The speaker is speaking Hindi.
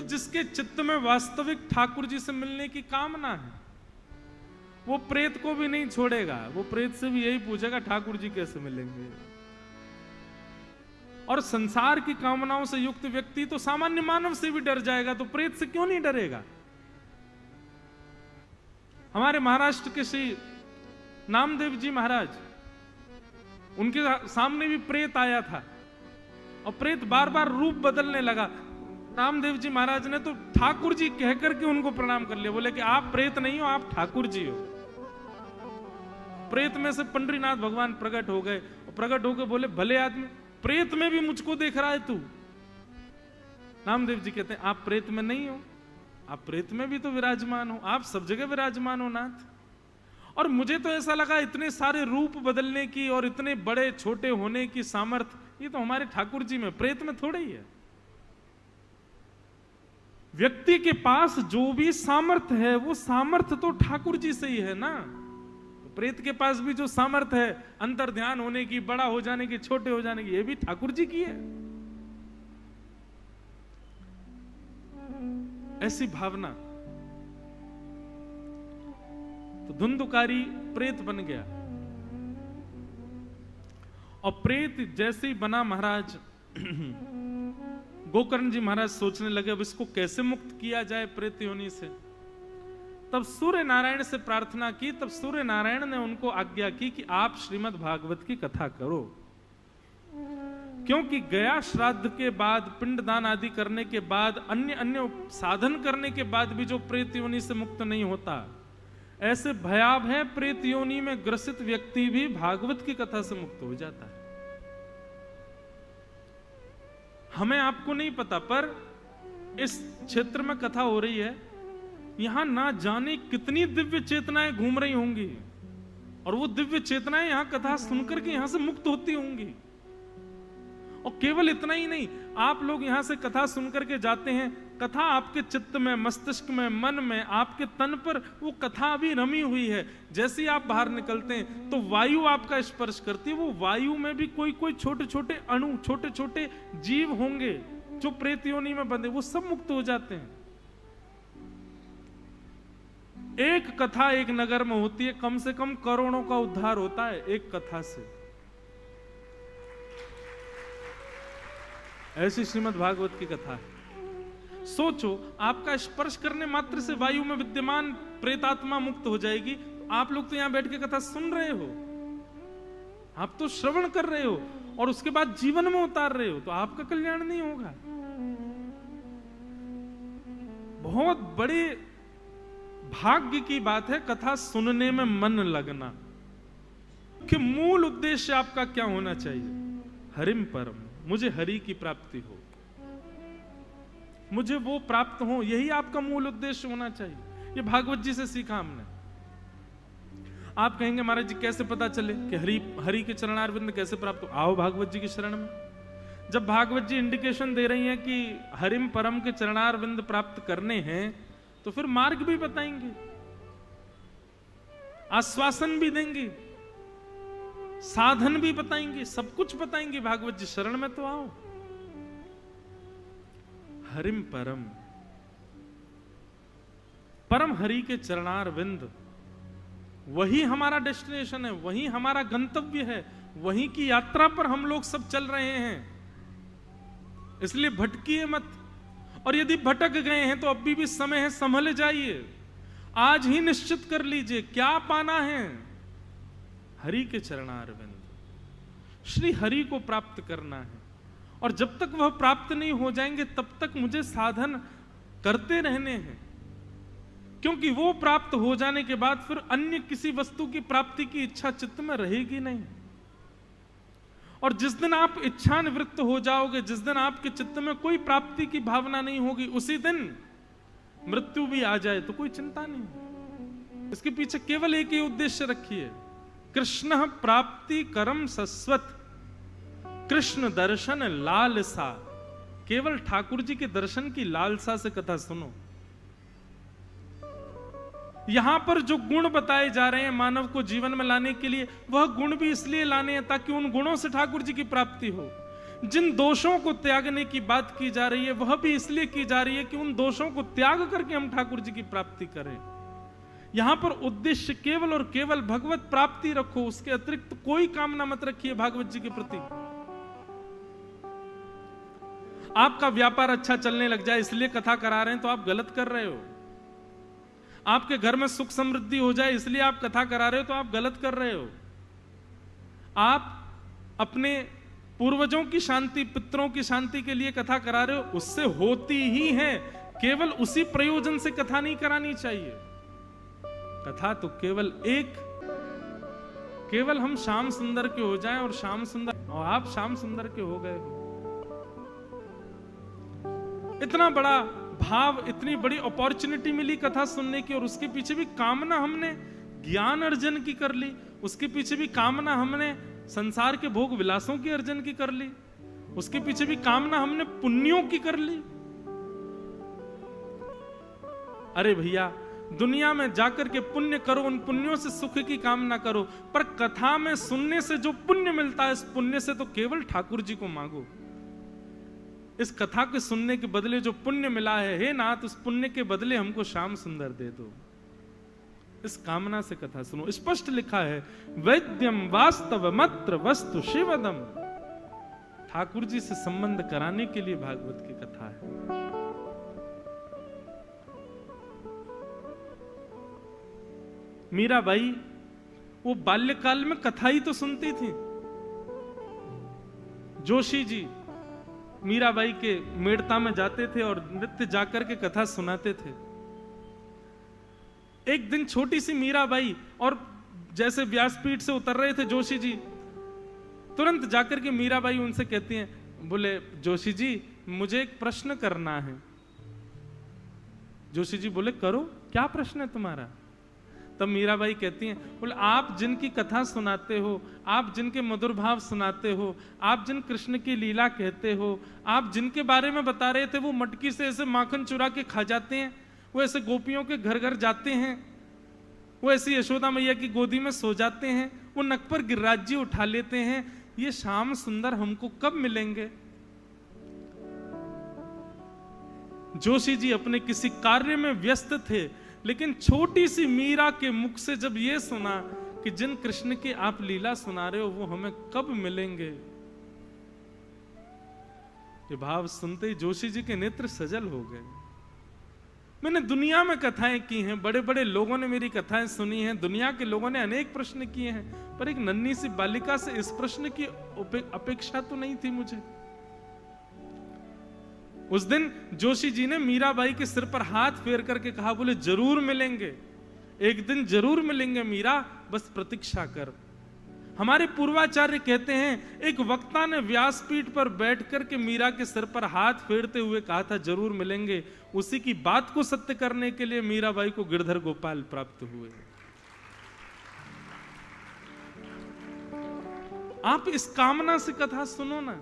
जिसके चित्त में वास्तविक ठाकुर जी से मिलने की कामना है, वो प्रेत को भी नहीं छोड़ेगा, वो प्रेत से भी यही पूछेगा ठाकुर जी कैसे मिलेंगे। और संसार की कामनाओं से युक्त व्यक्ति तो सामान्य मानव से भी डर जाएगा, तो प्रेत से क्यों नहीं डरेगा। हमारे महाराष्ट्र के श्री नामदेव जी महाराज, उनके सामने भी प्रेत आया था और प्रेत बार बार रूप बदलने लगा। नामदेव जी महाराज ने तो ठाकुर जी कहकर के उनको प्रणाम कर लिया, बोले कि आप प्रेत नहीं हो, आप ठाकुर जी हो। प्रेत में से पंडरीनाथ भगवान प्रकट हो गए और प्रकट होकर बोले, भले आदमी, प्रेत में भी मुझको देख रहा है तू। नामदेव जी कहते हैं, आप प्रेत में नहीं हो, आप प्रेत में भी तो विराजमान हो, आप सब जगह विराजमान हो नाथ। और मुझे तो ऐसा लगा इतने सारे रूप बदलने की और इतने बड़े छोटे होने की सामर्थ्य ये तो हमारे ठाकुर जी में, प्रेत में थोड़ा ही है। व्यक्ति के पास जो भी सामर्थ्य है वो सामर्थ्य तो ठाकुर जी से ही है ना। तो प्रेत के पास भी जो सामर्थ्य है अंतर ध्यान होने की, बड़ा हो जाने की, छोटे हो जाने की, ये भी ठाकुर जी की है। ऐसी भावना। तो धुंधुकारी प्रेत बन गया और प्रेत जैसे ही बना महाराज गोकर्ण जी महाराज सोचने लगे अब इसको कैसे मुक्त किया जाए प्रेत योनि से। तब सूर्य नारायण से प्रार्थना की। तब सूर्य नारायण ने उनको आज्ञा की कि आप श्रीमद् भागवत की कथा करो, क्योंकि गया श्राद्ध के बाद, पिंडदान आदि करने के बाद, अन्य अन्य साधन करने के बाद भी जो प्रेत योनि से मुक्त नहीं होता, ऐसे भयावह प्रेत योनि में ग्रसित व्यक्ति भी भागवत की कथा से मुक्त हो जाता है। हमें आपको नहीं पता, पर इस क्षेत्र में कथा हो रही है, यहां ना जाने कितनी दिव्य चेतनाएं घूम रही होंगी और वो दिव्य चेतनाएं यहां कथा सुनकर के यहां से मुक्त होती होंगी। और केवल इतना ही नहीं, आप लोग यहां से कथा सुनकर के जाते हैं, कथा आपके चित्त में, मस्तिष्क में, मन में, आपके तन पर वो कथा अभी रमी हुई है। जैसे ही आप बाहर निकलते हैं तो वायु आपका स्पर्श करती है, वो वायु में भी कोई कोई छोटे छोटे अणु, छोटे छोटे जीव होंगे जो प्रेत योनि में बंधे, वो सब मुक्त हो जाते हैं। एक कथा एक नगर में होती है, कम से कम करोड़ों का उद्धार होता है एक कथा से। ऐसी श्रीमद् भागवत की कथा है। सोचो, आपका स्पर्श करने मात्र से वायु में विद्यमान प्रेतात्मा मुक्त हो जाएगी। आप लोग तो यहां बैठ के कथा सुन रहे हो, आप तो श्रवण कर रहे हो और उसके बाद जीवन में उतार रहे हो, तो आपका कल्याण नहीं होगा। बहुत बड़े भाग्य की बात है कथा सुनने में मन लगना। कि मूल उद्देश्य आपका क्या होना चाहिए? हरिम परम, मुझे हरि की प्राप्ति हो, मुझे वो प्राप्त हो, यही आपका मूल उद्देश्य होना चाहिए। ये भागवत जी से सीखा हमने। आप कहेंगे महाराज जी कैसे पता चले कि हरि के चरणारविंद कैसे प्राप्त हो? आओ भागवत जी की शरण में। जब भागवत जी इंडिकेशन दे रही हैं कि हरिम परम के चरणारविंद प्राप्त करने हैं, तो फिर मार्ग भी बताएंगे, आश्वासन भी देंगे, साधन भी बताएंगे, सब कुछ बताएंगे। भागवत जी शरण में तो आओ। हरिम परम, परम हरि के चरणारविंद, वही हमारा डेस्टिनेशन है, वही हमारा गंतव्य है, वही की यात्रा पर हम लोग सब चल रहे हैं। इसलिए भटकिए मत, और यदि भटक गए हैं तो अभी भी समय है, संभल जाइए। आज ही निश्चित कर लीजिए क्या पाना है। हरि के चरणारविंद, श्री हरि को प्राप्त करना है। और जब तक वह प्राप्त नहीं हो जाएंगे तब तक मुझे साधन करते रहने हैं, क्योंकि वो प्राप्त हो जाने के बाद फिर अन्य किसी वस्तु की प्राप्ति की इच्छा चित्त में रहेगी नहीं। और जिस दिन आप इच्छा निवृत्त हो जाओगे, जिस दिन आपके चित्त में कोई प्राप्ति की भावना नहीं होगी, उसी दिन मृत्यु भी आ जाए तो कोई चिंता नहीं। इसके पीछे केवल एक ही उद्देश्य रखिए, कृष्ण प्राप्ति करम सस्वत, कृष्ण दर्शन लालसा। केवल ठाकुर जी के दर्शन की लालसा से कथा सुनो। यहां पर जो गुण बताए जा रहे हैं मानव को जीवन में लाने के लिए, वह गुण भी इसलिए लाने हैं ताकि उन गुणों से ठाकुर जी की प्राप्ति हो। जिन दोषों को त्यागने की बात की जा रही है वह भी इसलिए की जा रही है कि उन दोषों को त्याग करके हम ठाकुर जी की प्राप्ति करें। यहां पर उद्देश्य केवल और केवल भगवत प्राप्ति रखो, उसके अतिरिक्त कोई कामना मत रखिए भागवत जी के प्रति। आपका व्यापार अच्छा चलने लग जाए इसलिए कथा करा रहे हैं तो आप गलत कर रहे हो। आपके घर में सुख समृद्धि हो जाए इसलिए आप कथा करा रहे हो तो आप गलत कर रहे हो। आप अपने पूर्वजों की शांति, पितरों की शांति के लिए कथा करा रहे हो, उससे होती ही है, केवल उसी प्रयोजन से कथा नहीं करानी चाहिए। कथा तो केवल केवल हम श्याम सुंदर के हो जाएं और श्याम सुंदर, और आप श्याम सुंदर के हो गए हो। इतना बड़ा भाव, इतनी बड़ी अपॉर्चुनिटी मिली कथा सुनने की, और उसके पीछे भी कामना हमने ज्ञान अर्जन की कर ली, उसके पीछे भी कामना हमने संसार के भोग विलासों की अर्जन की कर ली, उसके पीछे भी कामना हमने पुण्यों की कर ली। अरे भैया, दुनिया में जाकर के पुण्य करो, उन पुण्यों से सुख की कामना करो, पर कथा में सुनने से जो पुण्य मिलता है, इस पुण्य से तो केवल ठाकुर जी को मांगो। इस कथा के सुनने के बदले जो पुण्य मिला है, हे नाथ, उस पुण्य के बदले हमको श्याम सुंदर दे दो। इस कामना से कथा सुनो। स्पष्ट लिखा है, वैद्यम वास्तव मत्र वस्तु शिवदम। ठाकुर जी से संबंध कराने के लिए भागवत की कथा है। मीराबाई वो बाल्यकाल में कथा ही तो सुनती थी। जोशी जी मीराबाई के मेड़ता में जाते थे और नृत्य जाकर के कथा सुनाते थे। एक दिन छोटी सी मीराबाई, और जैसे व्यासपीठ से उतर रहे थे जोशी जी, तुरंत जाकर के मीराबाई उनसे कहती हैं, बोले जोशी जी मुझे एक प्रश्न करना है। जोशी जी बोले करो, क्या प्रश्न है तुम्हारा? तब मीराबाई कहती हैं, बोले आप जिनकी कथा सुनाते हो, आप जिनके मधुर भाव सुनाते हो, आप जिन कृष्ण की लीला कहते हो, आप जिनके बारे में बता रहे थे वो मटकी से ऐसे माखन चुरा के खा जाते हैं, वो ऐसे गोपियों के घर घर जाते हैं, वो ऐसी यशोदा मैया की गोदी में सो जाते हैं, वो नक पर गिरिराज जी उठा लेते हैं, ये श्याम सुंदर हमको कब मिलेंगे? जोशी जी अपने किसी कार्य में व्यस्त थे, लेकिन छोटी सी मीरा के मुख से जब ये सुना कि जिन कृष्ण की आप लीला सुना रहे हो वो हमें कब मिलेंगे, ये भाव सुनते ही जोशी जी के नेत्र सजल हो गए। मैंने दुनिया में कथाएं की हैं, बड़े बड़े लोगों ने मेरी कथाएं सुनी हैं, दुनिया के लोगों ने अनेक प्रश्न किए हैं, पर एक नन्ही सी बालिका से इस प्रश्न की अपेक्षा तो नहीं थी मुझे। उस दिन जोशी जी ने मीराबाई के सिर पर हाथ फेर करके कहा, बोले जरूर मिलेंगे, एक दिन जरूर मिलेंगे मीरा, बस प्रतीक्षा कर। हमारे पूर्वाचार्य कहते हैं, एक वक्ता ने व्यासपीठ पर बैठ करके मीरा के सिर पर हाथ फेरते हुए कहा था जरूर मिलेंगे। उसी की बात को सत्य करने के लिए मीराबाई को गिरधर गोपाल प्राप्त हुए। आप इस कामना से कथा सुनो ना।